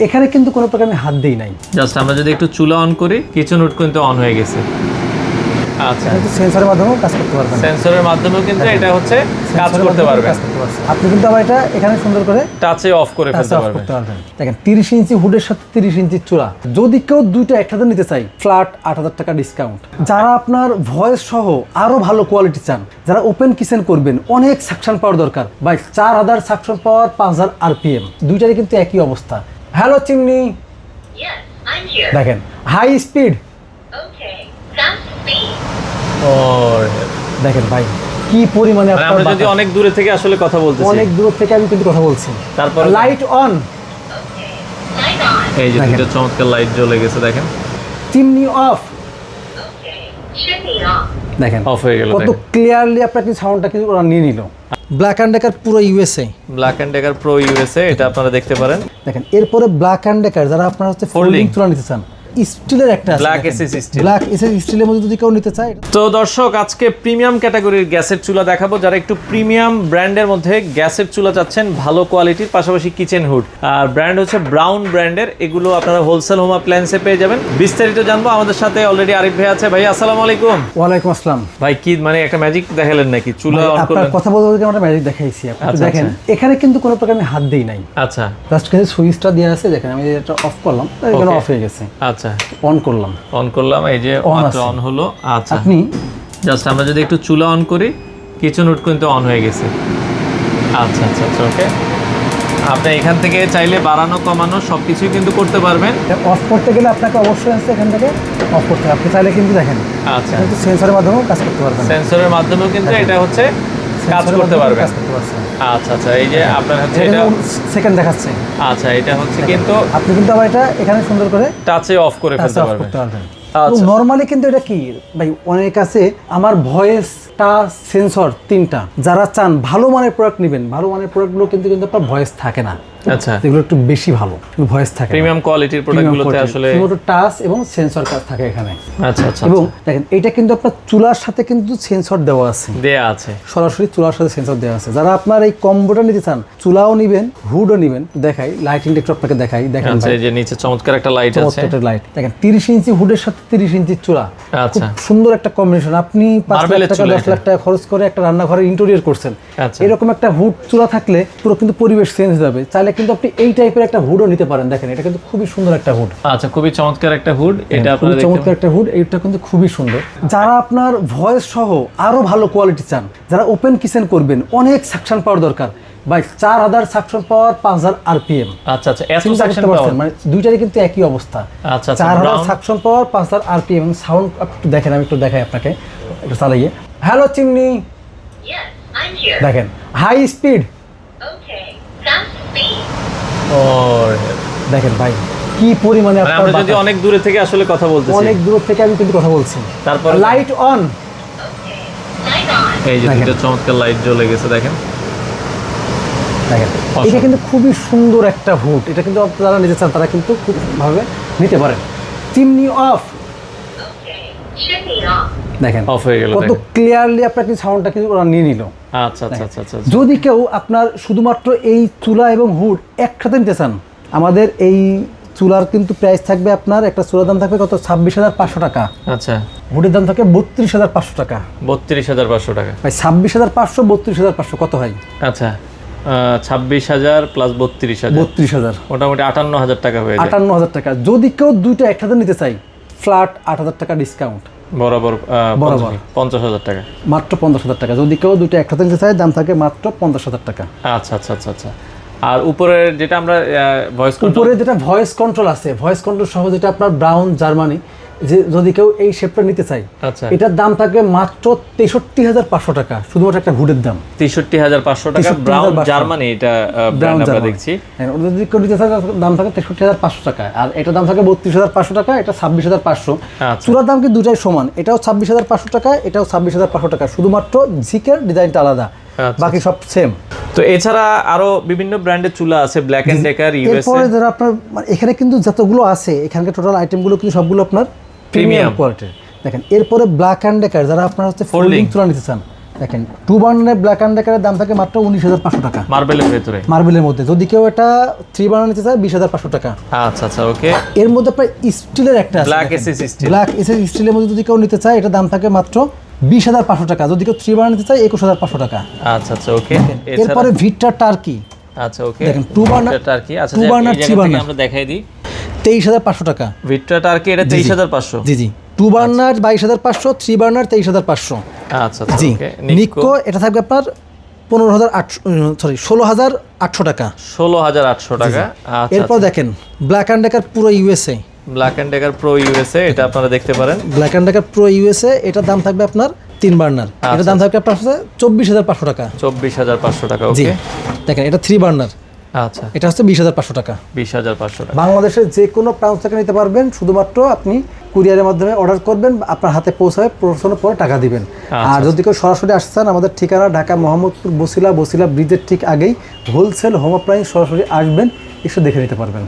এখানে কিন্তু কোনো প্রকার আমি হাত দেই নাই। জাস্ট আমরা যদি একটু চুলা অন করি কিচেন হুড কিন্তু অন হয়ে গেছে। আচ্ছা, কিন্তু সেন্সরের মাধ্যমেও কাজ করতে পারবেন। সেন্সরের মাধ্যমেও কিন্তু এটা হচ্ছে কাজ করতে পারবে। আপনি কিন্তু আবার এটা এখানে সুন্দর করে টাচে অফ করে ফেলতে পারবেন। দেখেন 30 ইঞ্চি হুডের সাথে 30 ইঞ্চি চুলা। যদি কেউ দুইটা একসাথে নিতে চাই, ফ্ল্যাট 8000 টাকা ডিসকাউন্ট। যারা আপনার ভয়েস সহ আরো ভালো কোয়ালিটি চান, যারা ওপেন কিচেন করবেন, অনেক সাকশন পাওয়ার দরকার, ভাই 4000 সাকশন পাওয়ার, 5000 আরপিএম, দুইটারই কিন্তু একই অবস্থা। হ্যালো চিমনি, দেখেন হাই স্পিড, দেখেন ভাই কি পরিমাণে আমরা যদি অনেক দূরে থেকে আসলে কথা বলতেছি, অনেক দূর থেকে আমি কিন্তু কথা বলছি। তারপর লাইট অন, এই যে দুটো চমৎকার লাইট জ্বলে গেছে, দেখেন চিমনি অফ, দেখেন অফ হয়ে গেল। কত ক্লিয়ারলি আপনাকে সাউন্ডটা কিন্তু ওরা নিয়ে নিল। Black and Decker pro USA, black and Decker pro USA, এটা আপনারা দেখতে পারেন। দেখেন এরপরে ব্ল্যাক অ্যান্ড ডেকার যারা আপনারা হচ্ছে ফোল্ডিং তুলা নিতে চান, স্টিলের একটা আছে, black SS still, black SS স্টিলের মধ্যে যদি কেউ নিতে চায়। তো দর্শক, আজকে প্রিমিয়াম ক্যাটাগরির গ্যাসের চুলা দেখাবো। যারা একটু প্রিমিয়াম ব্র্যান্ডের মধ্যে গ্যাসের চুলা চাচ্ছেন, ভালো কোয়ালিটির, পাশাপাশি কিচেন হুড, আর ব্র্যান্ড হচ্ছে ব্রাউন ব্র্যান্ডের, এগুলো আপনারা হোলসেল হোম অ্যাপ্লায়েন্সে পেয়ে যাবেন। বিস্তারিত জানবো। আমাদের সাথে অলরেডি আরিফ ভাই আছে। ভাই আসসালামু আলাইকুম। ওয়ালাইকুম আসসালাম। ভাই কি মানে একটা ম্যাজিক দেখালেন নাকি? চুলা অন আপনার করলেন? কথা বলতে আমরা ম্যাজিক দেখাইছি। আপনি দেখেন এখানে কিন্তু কোনো প্রকার আমি হাত দেই নাই। আচ্ছা, জাস্ট কিন্তু সুইচটা দেওয়া আছে, দেখেন আমি এটা অফ করলাম, এখানে অফ হয়ে গেছে। আচ্ছা, অন করলাম, অন করলাম, এই যে অন হলো। আচ্ছা, আপনি জাস্ট আমরা যদি একটু চুলা অন করি কিচেন হুড কিন্তু অন হয়ে গেছে। আচ্ছা আচ্ছা আচ্ছা, ওকে। আপনি এখান থেকে চাইলে বাড়ানো কমানো সবকিছুই কিন্তু করতে পারবেন। অফ করতে গেলে আপনাকে অবশ্যই আসছে এখান থেকে অফ করতে হবে। আপনি চাইলে কিন্তু দেখেন আচ্ছা, কিন্তু সেন্সরের মাধ্যমেও কাজ করতে পারবেন। সেন্সরের মাধ্যমেও কিন্তু এটা হচ্ছে কাজ করতে পারবে। আচ্ছা আচ্ছা, এই যে আপনার হচ্ছে এটা সেকেন্ড দেখাচ্ছে। আচ্ছা, এটা হচ্ছে কিন্তু আপনি কিন্তু আবার এটা এখানে সুন্দর করে টাচে অফ করে ফেলতে পারবেন। আচ্ছা, নরমালি কিন্তু এটা কি ভাই, অনেক আছে আমার ভয়েস টাচ সেন্সর তিনটা। যারা চান ভালো মানের প্রোডাক্ট নেবেন, ভালো মানের প্রোডাক্টগুলো কিন্তু আপনার ভয়েস থাকে না। আচ্ছা, এগুলো একটু বেশি ভালো, কিন্তু ভয়েস থাকে। প্রিমিয়াম কোয়ালিটির প্রোডাক্টগুলোতে আসলে শুধু টাচ এবং সেন্সর কাজ থাকে এখানে। আচ্ছা আচ্ছা, এবং দেখেন এটা কিন্তু আপনার চুলার সাথে কিন্তু সেন্সর দেওয়া আছে, সরাসরি চুলার সাথে সেন্সর দেওয়া আছে। যারা আপনার এই কম্বোটা নিতে চান, চুলাও নিবেন হুডও নিবেন, দেখাই লাইটিংটা একটু আপনাকে দেখাই। দেখেন এই যে নিচে চমৎকার একটা লাইট আছে, লাইট দেখেন 30 ইঞ্চি হুডের সাথে 30 ইঞ্চি চুলা। আচ্ছা, সুন্দর একটা কম্বিনেশন। আপনি 5 লাখ টাকা 10 লাখ টাকা খরচ করে একটা রান্নাঘরে ইন্টেরিয়র করছেন, এরকম একটা হুড চুলা থাকলে পুরো কিন্তু পরিবেশ চেঞ্জ হয়ে যাবে। চাইলে কিন্তু আপনি এই টাইপের একটা হুডও নিতে পারেন। দেখেন এটা কিন্তু খুবই সুন্দর একটা হুড। আচ্ছা, খুবই চমৎকার একটা হুড, এটা আপনারা চমৎকার একটা হুড, এটা কিন্তু খুবই সুন্দর। যারা আপনার ভয়েস সহ আরো ভালো কোয়ালিটি চান, যারা ওপেন কিচেন করবেন, অনেক সাকশন পাওয়ার দরকার, ভাই 4000 সাকশন পাওয়ার, 5000 আরপিএম। আচ্ছা আচ্ছা, এত সাকশন পাওয়ার, মানে দুইটারই কিন্তু একই অবস্থা। আচ্ছা, 4000 সাকশন পাওয়ার, 5000 আরপিএম। সাউন্ড একটু দেখেন, আমি একটু দেখাই আপনাকে, একটু চালাইয়ে। হ্যালো চিমনি, দেখেন হাই স্পিড, দেখেন ভাই কি পরিমাণে আমরা যদি অনেক দূরে থেকে আসলে কথা বলতেছি, অনেক দূর থেকে আমি কিন্তু কথা বলছি। তারপর লাইট অন, এই যে দুটো চমৎকার লাইট জ্বলে গেছে, দেখেন দেখেন এটা কিন্তু খুবই সুন্দর একটা হুড। এটা কিন্তু যারা নিতে চান তারা কিন্তু খুব ভাবে নিতে পারেন। চিমনি অফ, দেখেন অফ হয়ে গেল, কত ক্লিয়ারলি আপনাকে সাউন্ডটা কিন্তু ওরা নিয়ে নিল। আচ্ছা আচ্ছা আচ্ছা আচ্ছা, যদি কেউ আপনার শুধুমাত্র এই চুলা এবং হুড একসাথে নিতে চান, আমাদের এই চুলার কিন্তু প্রাইস থাকবে, আপনার একটা চুলার দাম থাকবে কত 26,500 টাকা। আচ্ছা, হুডের দাম থাকে 32,500 টাকা। 32,500 টাকা, ভাই 26,500 32,500 কত হয়? আচ্ছা, 26,000 প্লাস 32,000 মোটামুটি 58,000 টাকা হয়ে যায়। 58,000 টাকা। যদি কেউ দুইটা একসাথে নিতে চাই, ফ্ল্যাট 8,000 টাকা ডিসকাউন্ট, বরাবর 50,000 টাকা, মাত্র 50,000 টাকা। যদি কেউ দুইটা একসাথে নিতে চাই, দাম থাকে মাত্র 50,000 টাকা। আচ্ছা আচ্ছা আচ্ছা আচ্ছা। আর উপরের যেটা আমরা ভয়েস কন্ট্রোল, উপরে যেটা ভয়েস কন্ট্রোল আছে, ভয়েস কন্ট্রোল সহ যেটা আপনার ব্রাউন জার্মানি, যে যদি কেউ এই শেপটা নিতে চাই, আচ্ছা, এটার দাম থাকবে মাত্র 63,500 টাকা, শুধুমাত্র একটা হুডের দাম 63,500 টাকা। ব্রাউন জার্মানি, এটা ব্র্যান্ড আমরা দেখছি। হ্যাঁ, ওটা যদি কেউ নিতে চাই দাম থাকে 63,500 টাকা, আর এটার দাম থাকে 32,500 টাকা, এটা 26,500। চুলার দাম কি দুটাই সমান, এটাও 26,500 টাকা, এটাও 26,500 টাকা, শুধুমাত্র ঝিকের ডিজাইনটা আলাদা, বাকি সব সেম। তো এছাড়া আরো বিভিন্ন ব্র্যান্ডের চুলা আছে, ব্ল্যাক এন্ড ডেকার, ইউএসএ। এরপরে যারা আপনার এখানে কিন্তু যতগুলো আছে, এখানকার টোটাল আইটেমগুলো কিন্তু সবগুলো আপনার প্রিমিয়াম কোয়ালিটির। দেখেন এরপরে ব্ল্যাক এন্ড ডেকার যারা আপনার হচ্ছে ফোল্ডিং তুলা নিতে চান, দেখেন 2 বার্নারের ব্ল্যাক অ্যান্ড ডেকারের দাম থাকে মাত্র 19,500 টাকা মার্বেলের ভেতরে। মার্বেলের মধ্যে। যদি কেউ এটা 3 বার্নার নিতে চায় 20,500 টাকা। আচ্ছা আচ্ছা ওকে। এর মধ্যে আপনার স্টিলের একটা আছে, black SS still. Black SS স্টিলের মধ্যে যদি কেউ নিতে চায় এটা দাম থাকে মাত্র 20,500 টাকা। যদি কেউ 3 বার্নার নিতে চায় 21,500 টাকা। আচ্ছা আচ্ছা ওকে। এরপরে ভিক্টর টার্কি, আচ্ছা ওকে। দেখেন 2 বার্নার টার্কি। আচ্ছা 2 বার্নার 3 বার্নার আমরা দেখাই দিই। 23,500 টাকা। ভিক্টর টার্কি এটা 23,500। জি জি। 2 বার্নার 22,500, 3 বার্নার 23,500। আচ্ছা আচ্ছা জি। ওকে। নিক্কো এটা থাকবে আপনার 16,800 টাকা। 16,800 টাকা। আচ্ছা। এরপর দেখেন Black and Decker pro USA, Black and Decker pro USA, এটা আপনারা দেখতে পারেন। Black and Decker pro USA এটার দাম থাকবে আপনার 3 বার্নার, এটার দাম থাকবে আপনার 24,500 টাকা। 24,500 টাকা জি। ওকে। দেখেন এটা 3 বার্নার, আচ্ছা এটা হচ্ছে 20,500 টাকা। 20,500 টাকা। বাংলাদেশের যে কোনো প্রান্ত থেকে নিতে পারবেন, শুধুমাত্র আপনি কুরিয়ারের মাধ্যমে অর্ডার করবেন, আপনার হাতে পৌঁছাবে, পৌঁছানোর পরে টাকা দিবেন। আর যদি কেউ সরাসরি আসছেন, আমাদের ঠিকানা ঢাকা মোহাম্মদপুর বসিলা ব্রিজের ঠিক আগেই হোলসেল হোম অ্যাপ্লায়েন্স, সরাসরি আসবেন, এসে দেখে নিতে পারবেন।